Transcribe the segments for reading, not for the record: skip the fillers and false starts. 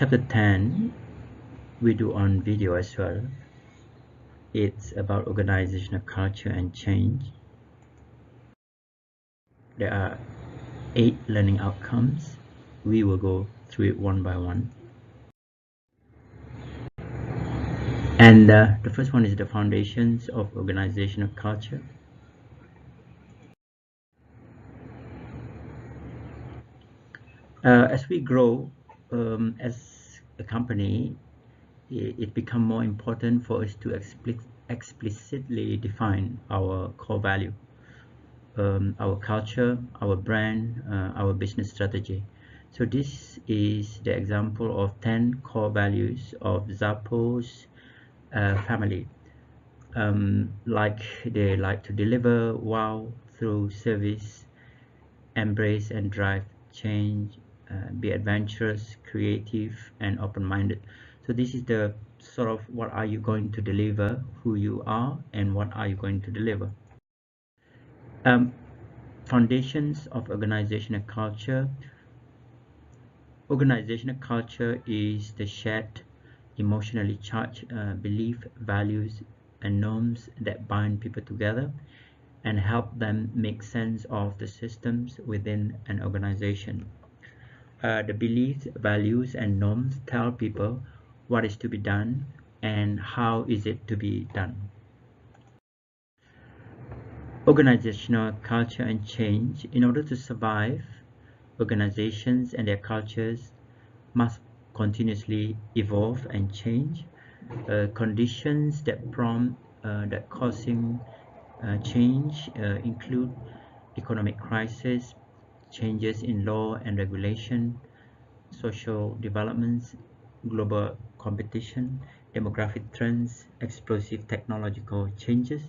chapter 10 we do on video as well. It's about organizational culture and change. There are 8 learning outcomes. We will go through it one by one. And the first one is the foundations of organizational culture. As we grow as a company, it becomes more important for us to explicitly define our core value, our culture, our brand, our business strategy. So this is the example of 10 core values of Zappos family. Like they like to deliver wow through service, embrace and drive change, be adventurous, creative and open-minded. So this is the sort of what are you going to deliver, who you are, and what are you going to deliver. Foundations of organizational culture. Organizational culture is the shared, emotionally charged belief, values, and norms that bind people together and help them make sense of the systems within an organization. The beliefs, values, and norms tell people what is to be done and how is it to be done. Organizational culture and change. In order to survive, organizations and their cultures must continuously evolve and change. Conditions that prompt that causing change include economic crisis, changes in law and regulation, social developments, global competition, demographic trends, explosive technological changes.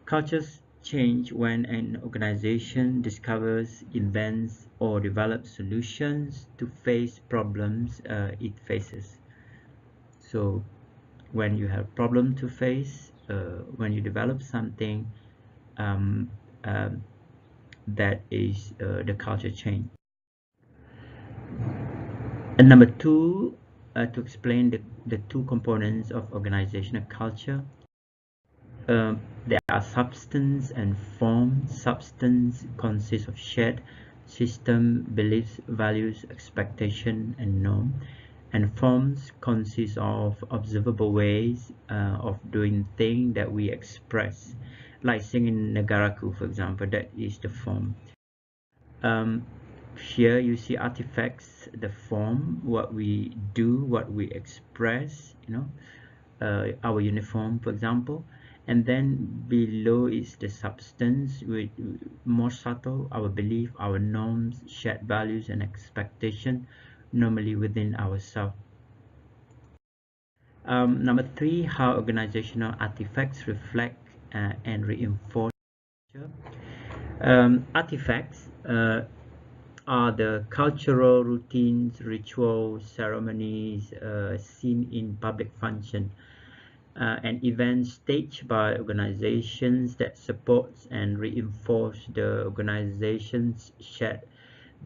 Cultures change when an organization discovers, invents, or develops solutions to face problems it faces. So when you have problem to face, when you develop something, that is the culture change. And number 2, to explain the 2 components of organizational culture. There are substance and form. Substance consists of shared system, beliefs, values, expectation, and norm. And forms consist of observable ways of doing things that we express, like singing Negaraku, for example. That is the form. Here you see artifacts, the form, what we do, what we express, our uniform, for example. And then below is the substance, with more subtle, our belief, our norms, shared values and expectation, normally within ourselves. Number 3, how organizational artifacts reflect and reinforce culture. Artifacts are the cultural routines, rituals, ceremonies seen in public function and events staged by organizations that supports and reinforce the organization's shared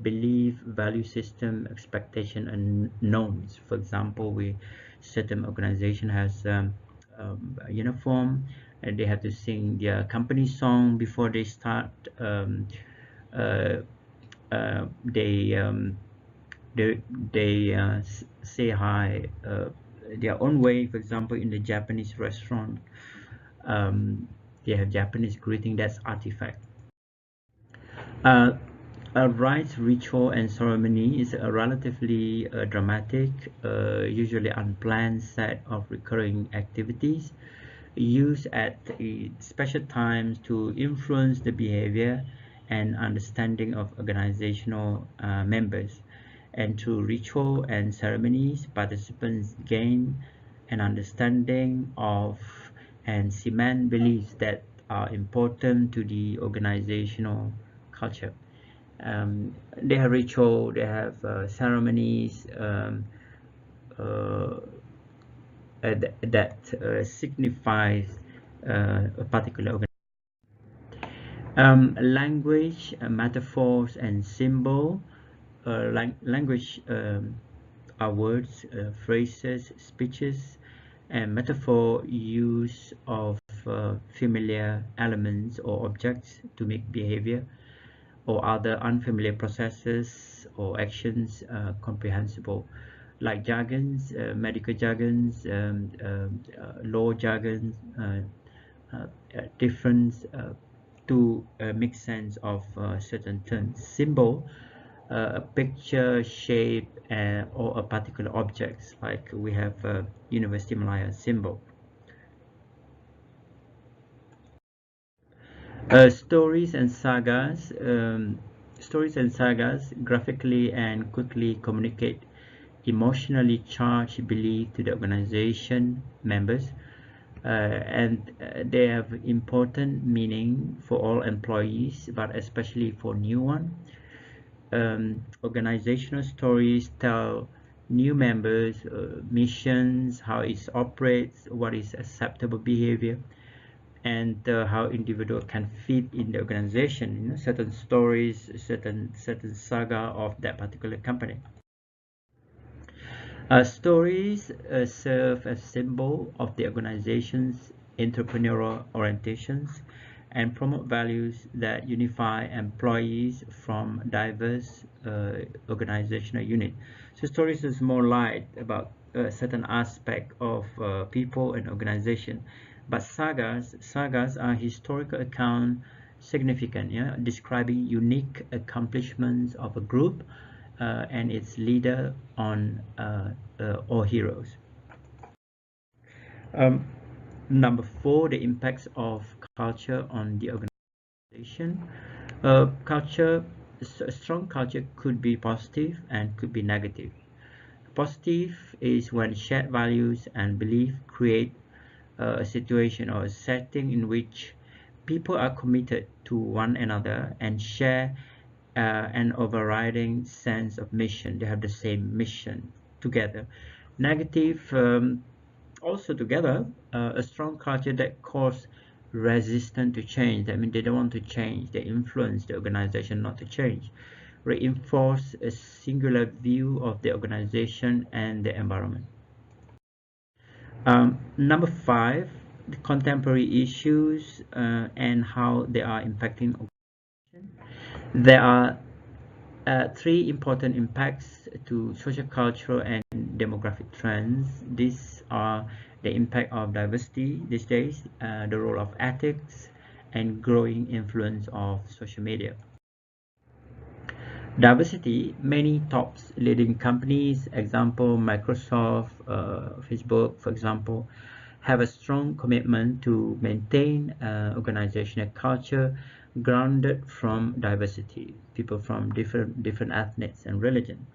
belief, value system, expectation, and norms. For example, certain organization has a uniform, and they have to sing their company song before they start. They say hi their own way. For example, in the Japanese restaurant, they have Japanese greeting. That's artifact. A rites, ritual, and ceremony is a relatively dramatic, usually unplanned set of recurring activities used at special times to influence the behavior and understanding of organizational members. And through ritual and ceremonies, participants gain an understanding of and cement beliefs that are important to the organizational culture. They have ritual, they have ceremonies that signifies a particular organization. Language, metaphors, and symbol. Language are words, phrases, speeches, and metaphor use of familiar elements or objects to make behavior or other unfamiliar processes or actions comprehensible, like jargons, medical jargons, law jargons, difference to make sense of certain terms. Symbol, a picture, shape, or a particular object, like we have University Malaya symbol. Stories and sagas graphically and quickly communicate emotionally charged belief to the organization members, and they have important meaning for all employees, but especially for new one. Organizational stories tell new members missions, how it operates, what is acceptable behavior, and how individual can fit in the organization. Certain stories, certain saga of that particular company. Stories serve as symbol of the organization's entrepreneurial orientations and promote values that unify employees from diverse organizational units. So stories is more light about a certain aspect of people and organization, but sagas are historical account significant, yeah, describing unique accomplishments of a group and its leader on or heroes. Um, Number four, the impacts of culture on the organization. A strong culture could be positive and could be negative. Positive is when shared values and belief create a situation or a setting in which people are committed to one another and share an overriding sense of mission. They have the same mission together. Negative, also together, a strong culture that cause resistance to change. That means they don't want to change. They influence the organization not to change. Reinforce a singular view of the organization and the environment. Number five, the contemporary issues and how they are impacting organization. There are three important impacts to social, cultural, and demographic trends. These are the impact of diversity these days, the role of ethics, and growing influence of social media. Diversity, many top leading companies, example Microsoft, Facebook, for example, have a strong commitment to maintain organizational culture grounded from diversity, people from different ethnics and religion.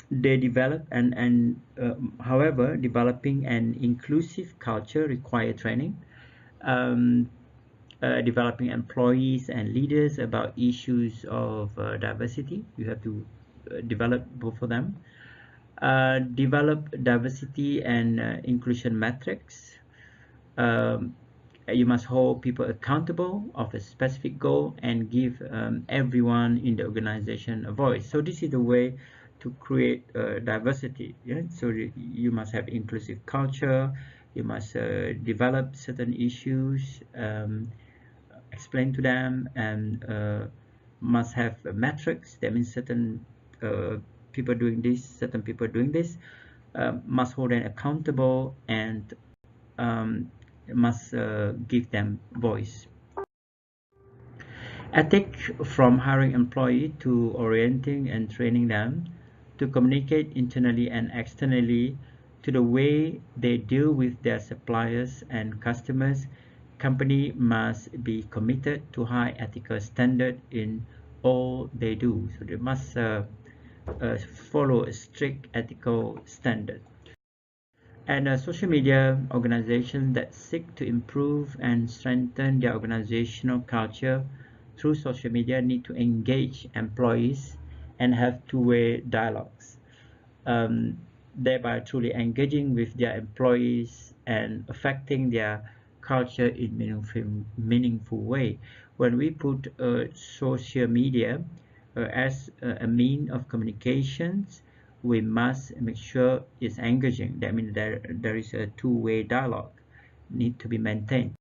They develop however, developing an inclusive culture require training. Um, Developing employees and leaders about issues of diversity. You have to develop both of them. Develop diversity and inclusion metrics. Um, you must hold people accountable of a specific goal and give everyone in the organization a voice. So this is the way to create diversity. Yeah? So you must have inclusive culture. You must develop certain issues, explain to them, and must have metrics. That means certain people doing this, certain people doing this. Must hold them accountable and must give them voice. Ethic, from hiring employee to orienting and training them to communicate internally and externally to the way they deal with their suppliers and customers. Company must be committed to high ethical standard in all they do. So they must follow a strict ethical standard. And social media organizations that seek to improve and strengthen their organizational culture through social media need to engage employees and have two-way dialogues, um, thereby truly engaging with their employees and affecting their culture in meaningful way. When we put social media as a mean of communications, we must make sure it's engaging. That means there is a two-way dialogue need to be maintained.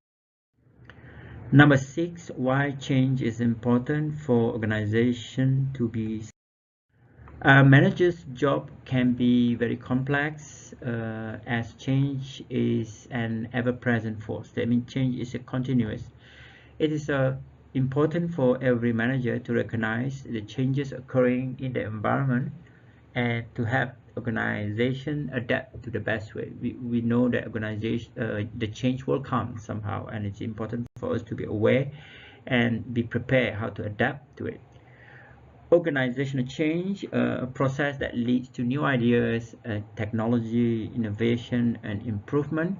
Number 6, why change is important for organization to be. A manager's job can be very complex as change is an ever-present force. That means change is a continuous. It is important for every manager to recognize the changes occurring in the environment and to have organization adapt to the best way. We know that organization the change will come somehow, and it's important for us to be aware and be prepared how to adapt to it. Organizational change, a process that leads to new ideas, technology, innovation, and improvement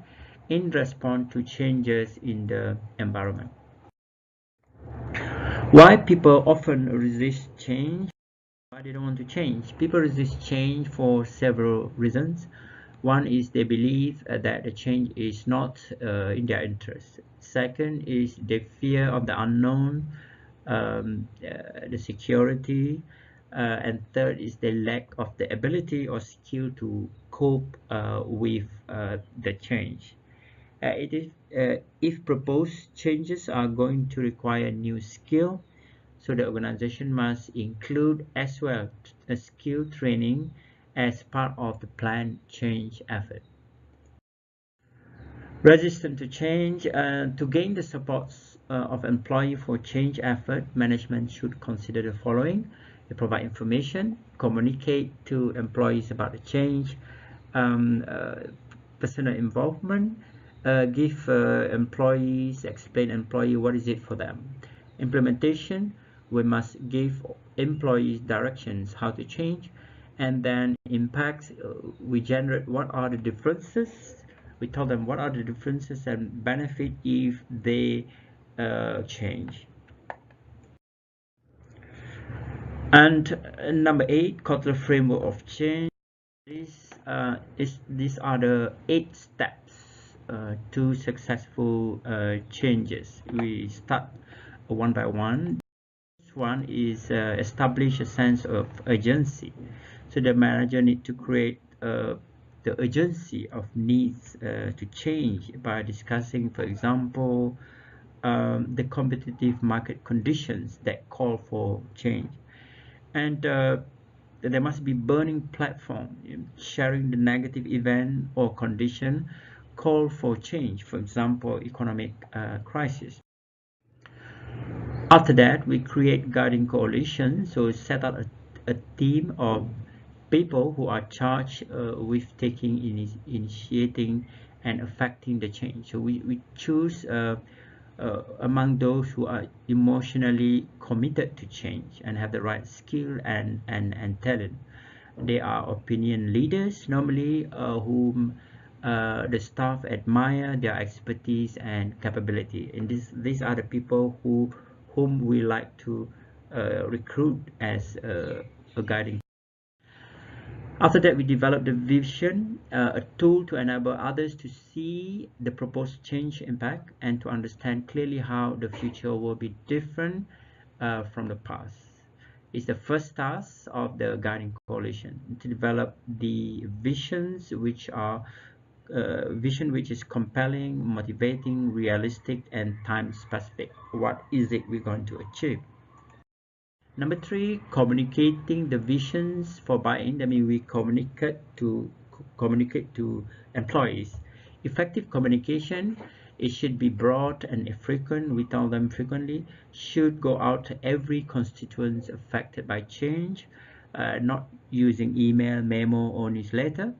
in response to changes in the environment. Why people often resist change? Why they don't want to change? People resist change for several reasons. One is they believe that the change is not in their interest. Second is they fear of the unknown, the security, and third is the lack of the ability or skill to cope with the change. It is if proposed changes are going to require new skill, so the organization must include as well a skill training as part of the planned change effort. Resistant to change. To gain the support of employee for change effort, management should consider the following. They provide information, communicate to employees about the change, um, uh, personal involvement, give employees, explain employee what is it for them. Implementation, we must give employees directions how to change, and then impacts, we generate what are the differences. We tell them what are the differences and benefit if they change. And number 8, Kotler framework of change. These are the 8 steps to successful changes. We start one by one. First one is establish a sense of urgency. So the manager need to create the urgency of needs to change by discussing, for example, the competitive market conditions that call for change. And there must be burning platform, sharing the negative event or condition call for change, for example, economic crisis. After that, we create guiding coalition, so set up a team of people who are charged with taking initiating and affecting the change. So we choose among those who are emotionally committed to change and have the right skill and talent. They are opinion leaders normally, whom the staff admire their expertise and capability. And these are the people whom we like to recruit as a guiding. After that, we develop the vision, a tool to enable others to see the proposed change impact and to understand clearly how the future will be different from the past. It's the first task of the guiding coalition to develop the visions which are vision which is compelling, motivating, realistic, and time specific. What is it we're going to achieve? Number 3, communicating the visions for buy-in. That means we communicate to employees. Effective communication, it should be broad and frequent. We tell them frequently. Should go out to every constituent affected by change, not using email, memo, or newsletter.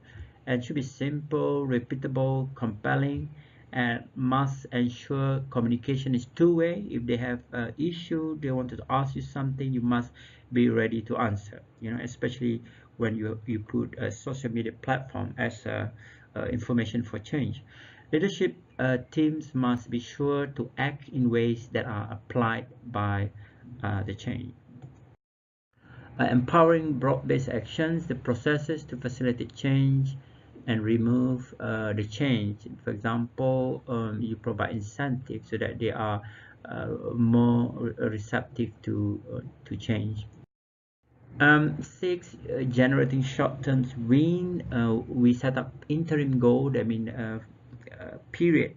And should be simple, repeatable, compelling, and must ensure communication is two-way. If they have an issue, they want to ask you something, you must be ready to answer, especially when you put a social media platform as information for change. Leadership teams must be sure to act in ways that are applied by the change. Empowering broad-based actions, the processes to facilitate change and remove the change. For example, you provide incentives so that they are more receptive to change. Six, generating short-term win. We set up interim goal. I mean,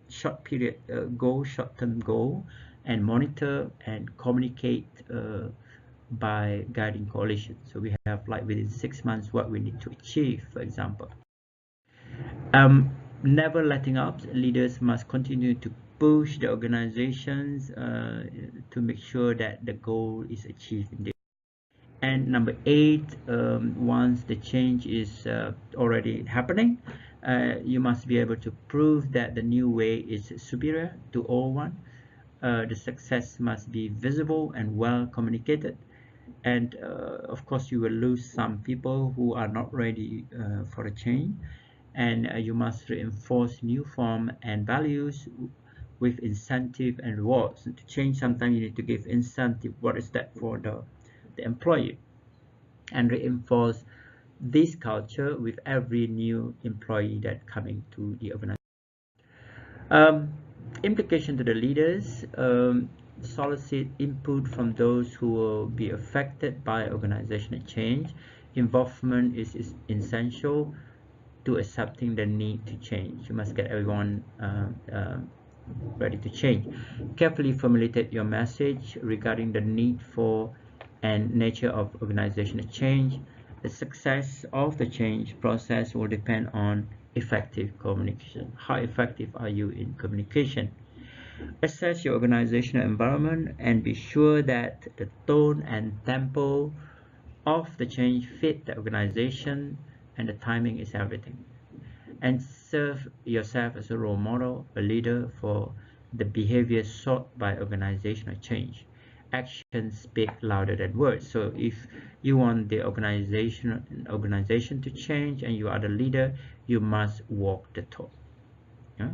short period goal, short-term goal, and monitor and communicate by guiding coalition. So we have like within 6 months what we need to achieve, for example. Never letting up. Leaders must continue to push the organizations to make sure that the goal is achieved. And number eight, once the change is already happening, you must be able to prove that the new way is superior to old one. The success must be visible and well communicated. And of course, you will lose some people who are not ready for a change. And you must reinforce new form and values with incentive and rewards. And to change, sometimes you need to give incentive. What is that for the employee? And reinforce this culture with every new employee that coming to the organization. Um, Implication to the leaders, solicit input from those who will be affected by organizational change. Involvement is essential to accepting the need to change. You must get everyone ready to change. Carefully formulate your message regarding the need for and nature of organizational change. The success of the change process will depend on effective communication. How effective are you in communication? Assess your organizational environment and be sure that the tone and tempo of the change fit the organization, and the timing is everything. And serve yourself as a role model, a leader for the behavior sought by organizational change. Actions speak louder than words. So if you want the organization to change and you are the leader, you must walk the talk. Yeah?